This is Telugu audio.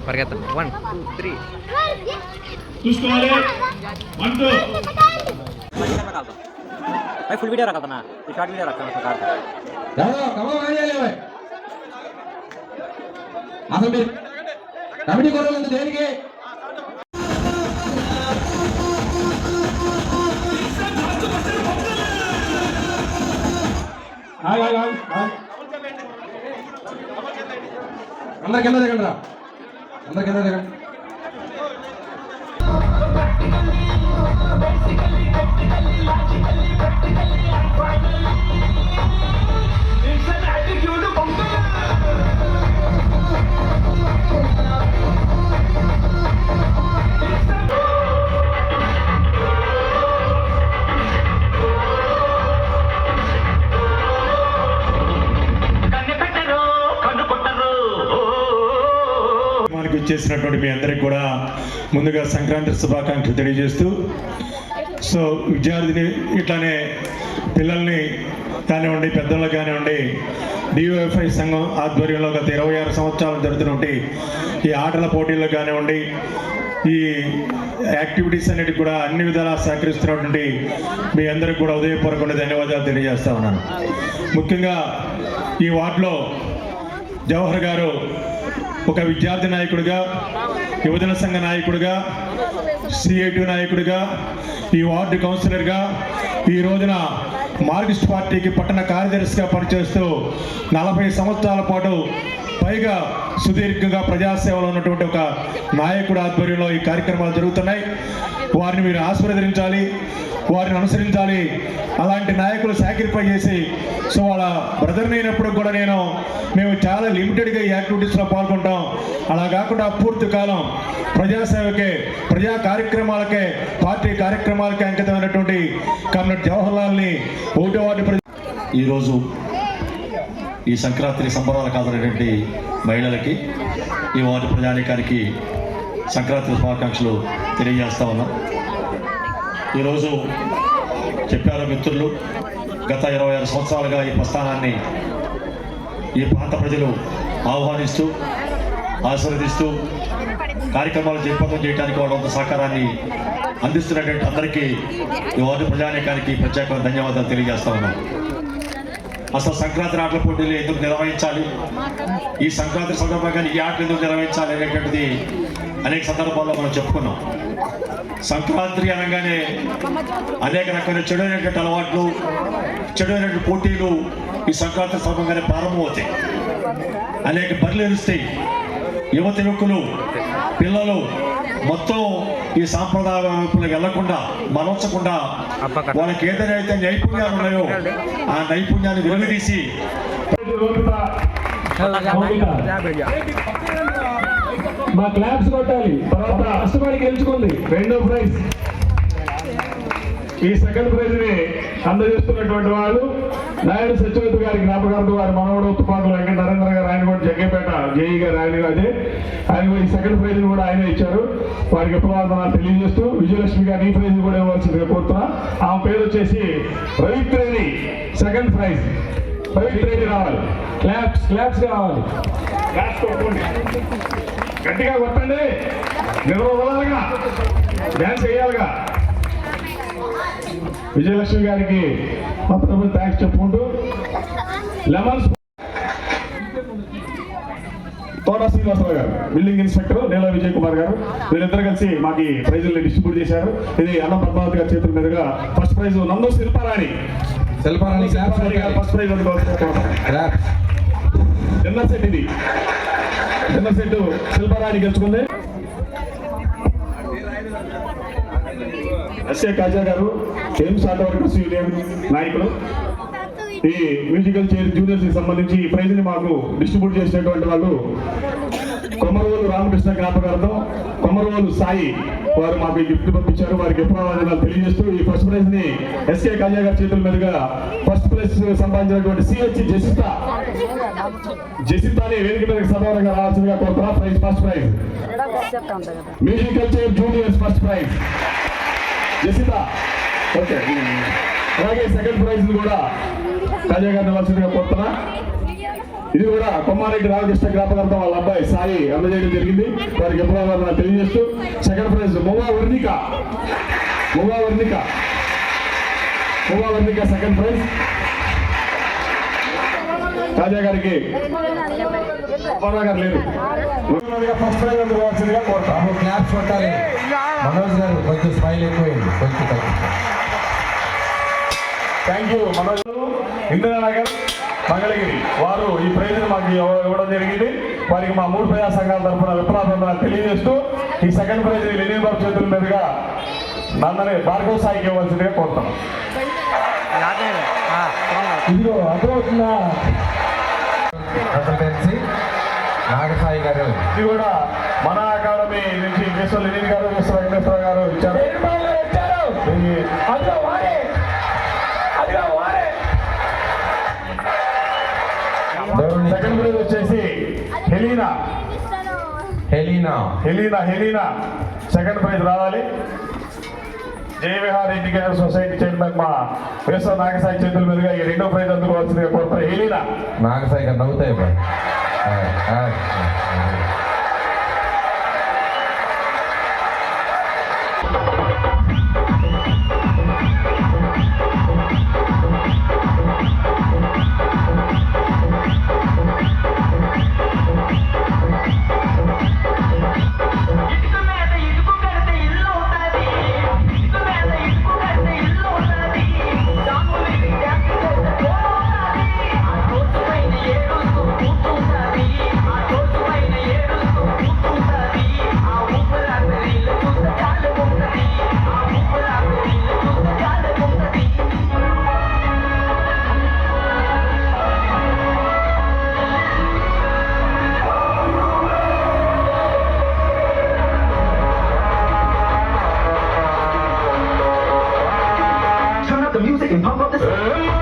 పరిగెత్త 1 2 3 చూసుకోవాలి 1 2 भाई फुल वीडियो रखा था ना, शॉर्ट वीडियो रखा था कार जाओ कमाओ आ जाए भाई అసలు మీరు కమిటీ కొరలు దేనికి అందరు కింద దిగండి రా, అందరు కింద దిగండి. చేసినటువంటి మీ అందరికి కూడా ముందుగా సంక్రాంతి శుభాకాంక్షలు తెలియజేస్తూ, సో విద్యార్థిని ఇట్లానే పిల్లల్ని కానివ్వండి, పెద్దలు కానివ్వండి, డిఓఎఫ్ఐ సంఘం ఆధ్వర్యంలో గత 26 సంవత్సరాలు జరుగుతున్నటువంటి ఈ ఆటల పోటీల్లో కానివ్వండి, ఈ యాక్టివిటీస్ అన్నిటికి కూడా అన్ని విధాలా సహకరిస్తున్నటువంటి మీ అందరికి కూడా ఉదయపూర్వకంగా ధన్యవాదాలు తెలియజేస్తా ఉన్నాను. ముఖ్యంగా ఈ వార్డులో జవహర్ గారు ఒక విద్యార్థి నాయకుడిగా, యువజన సంఘ నాయకుడిగా, సిఐటి నాయకుడిగా, ఈ వార్డు కౌన్సిలర్గా, ఈ రోజున మార్క్సిస్ట్ పార్టీకి పట్టణ కార్యదర్శిగా పనిచేస్తూ 40 సంవత్సరాల పాటు పైగా సుదీర్ఘంగా ప్రజాసేవలో ఉన్నటువంటి ఒక నాయకుడు ఆధ్వర్యంలో ఈ కార్యక్రమాలు జరుగుతున్నాయి. వారిని మీరు ఆశీర్వదించాలి, వారిని అనుసరించాలి. అలాంటి నాయకులు సాక్రిఫై చేసి, సో వాళ్ళ బ్రదర్ని అయినప్పుడు కూడా మేము చాలా లిమిటెడ్గా ఈ యాక్టివిటీస్లో పాల్గొంటాం. అలా కాకుండా పూర్తి కాలం ప్రజాసేవకే, ప్రజా కార్యక్రమాలకే, పార్టీ కార్యక్రమాలకే అంకితమైనటువంటి కమ్రేడ్ జవహర్లాల్ని 1వ వార్డు ఈరోజు ఈ సంక్రాంతి సంబరాలకు హాజరైనటువంటి మహిళలకి, ఈ వార్డు ప్రజానీకానికి సంక్రాంతి శుభాకాంక్షలు తెలియజేస్తా ఉన్నాం. ఈరోజు చెప్పారు మిత్రులు, గత 26 సంవత్సరాలుగా ఈ ప్రస్థానాన్ని ఈ ప్రాంత ప్రజలు ఆహ్వానిస్తూ, ఆశీర్వదిస్తూ కార్యక్రమాలు జయప్రదం చేయడానికి వాళ్ళంత సహకారాన్ని అందిస్తున్నటువంటి అందరికీ ఈ వార్డు ప్రజానీకానికి ప్రత్యేకమైన ధన్యవాదాలు తెలియజేస్తా ఉన్నాం. అసలు సంక్రాంతి ఆటల పోటీలు ఎందుకు నిర్వహించాలి, ఈ సంక్రాంతి సందర్భంగా ఈ ఆటలు ఎందుకు నిర్వహించాలి అనేటువంటిది అనేక సందర్భాల్లో మనం చెప్పుకున్నాం. సంక్రాంతి అనగానే అనేక రకమైన చెడుైనటువంటి అలవాట్లు, చెడుైనటువంటి పోటీలు ఈ సంక్రాంతి సందర్భంగానే ప్రారంభమవుతాయి. అనేక బరిలు ఎరుస్తాయి. యువకులు, పిల్లలు మొత్తం ఈ సాంప్రదాయ వైపులకు వెళ్లకుండా, మరల్చకుండా వాళ్ళకి ఏదైతే నైపుణ్యాలు ఉన్నాయో ఆ నైపుణ్యాన్ని వెలుగుదీసి మా క్లాప్స్ కొట్టాలి. తర్వాత కష్టపడి గెలుచుకుంది 2వ ప్రైజ్. ఈ 2nd ప్రైజ్ ని అందజేస్తున్నటువంటి వాళ్ళు నాయుడు సత్యవతి గారి జ్ఞాపకార్థం, వారి మనవడు తుపాకులు వెంకట నరేంద్ర గారు, ఆయన కూడా జగ్గేపేట జేఈ గారు, ఆయన ఈ 2nd ప్రైజ్ కూడా ఆయన ఇచ్చారు. వారికి అభినందనలు తెలియజేస్తూ, విజయలక్ష్మి గారు ఈ ప్రైజ్ కూడా ఇవ్వాల్సిందిగా కోరుతున్నా. ఆమె పేరు వచ్చేసి రవిత్రేణి. 2nd ప్రైజ్ రవిత్రేణి రావాలి. క్లాప్స్ కావాలి. క్లాప్స్ కొట్టుకోండి, గట్టిగా కొట్టండి, నిర్వహణగా డ్యాన్స్ వేయాలిగా. విజయలక్ష్మి గారికి మొత్తం థ్యాంక్స్ చెప్పుకుంటూ, లెమన్స్ తోట శ్రీనివాసరావు గారు, బిల్డింగ్ ఇన్స్పెక్టర్ నీల విజయ్ కుమార్ గారు, వీళ్ళిద్దరు కలిసి మాకు ఈ ప్రైజుల్ని డిస్ట్రిబ్యూట్ చేశారు. ఇది అన్నం పద్మావతి గారి చేతుల మీదుగా ఫస్ట్ ప్రైజ్ నందు శిల్పారాణి ఫస్ట్ ప్రైజ్ డిన్నర్ సెట్. ఇది డిన్నర్ సెట్ శిల్పారాణి గెలుచుకుంది. ఎస్ఏ కాజా గారు, ఎయిమ్స్ ఆటో వర్కర్స్ యూనియన్ నాయకులు, ఈ మ్యూజికల్ చైర్ జూనియర్స్ కి సంబంధించి ఈ ప్రైజ్ ని మాకు డిస్ట్రిబ్యూట్ చేసినటువంటి వాళ్ళు కొమరవోలు రామకృష్ణ జ్ఞాపకార్థం, కొమరవోలు సాయి వారు మాకు గిఫ్ట్ పంపించారు. వారికి అభినందనలు తెలియజేస్తూ, ఈ ఫస్ట్ ప్రైజ్ ని ఎస్కే కాజా గారి చేతుల మీదుగా ఫస్ట్ ప్రైజ్ సంపాదించినటువంటి సిహెచ్ జసితాని వేదిక మీదకి సదవరంగా రావాల్సిందిగా కోరుతున్నా. Prize first prize musical chair juniors first prize Jasitha. Okay, అలాగే 2nd ప్రైజ్ కూడా కాజా గారిని ఇవ్వాల్సిందిగా కోరుతున్నా. ఇది కూడా కొమ్మారెడ్డి రామకృష్ణ జ్ఞాపకార్థం వాళ్ళ అబ్బాయి సాయి అందజేయడం జరిగింది. వారికి ఎప్పుడో తెలియజేస్తూ second prize Muvva Varnika second prize. Raja గారికి గారు లేదు, ఫస్ట్ ప్రైజ్ అందుకోవాల్సిందిగా కోరుతాం. క్లాప్స్ కొట్టాలి. మనోజ్ గారు కొంచెం స్మైల్ ఎక్కువైంది, కొంచెం తగ్గించాలి. Thank you Manoj. ఇంద్రనగర్ మంగళగిరి వారు ఈ ప్రైజ్ మాకు ఇవ్వడం జరిగింది. వారికి మా 3 ప్రజా సంఘాల తరఫున విప్లవాభివందనాలు తెలియజేస్తూ ఈ సెకండ్ ప్రైజ్ లెనిన్ బాబు చేతుల మీదుగా నందని భార్గవ సాయికి ఇవ్వాల్సిందిగా కోరుతాం. ఇదిగో అర్థమవుతుందా? తెలిసి నాగసాయి గారు ఇది కూడా మన అకాడమీ నుంచి కేశవ లెనిన్ గారు, కేశవ వెంకటేశ్వర గారు ఇచ్చారు. సెకండ్ ప్రైజ్ వచ్చేసి హెలీనా సెకండ్ ప్రైజ్ రావాలి. జయవిహార్ ఎడ్యుకేషన్ సొసైటీ చైర్మన్ మా వేసవ నాగసాయి చేతుల మీదుగా ఈ 2వ ప్రైజ్ అందుకోవాల్సిందిగా కోరుతారు. హెలీనా నాగసాయి గారు నవ్వుతాయి. Turn up the music and pump up the sound.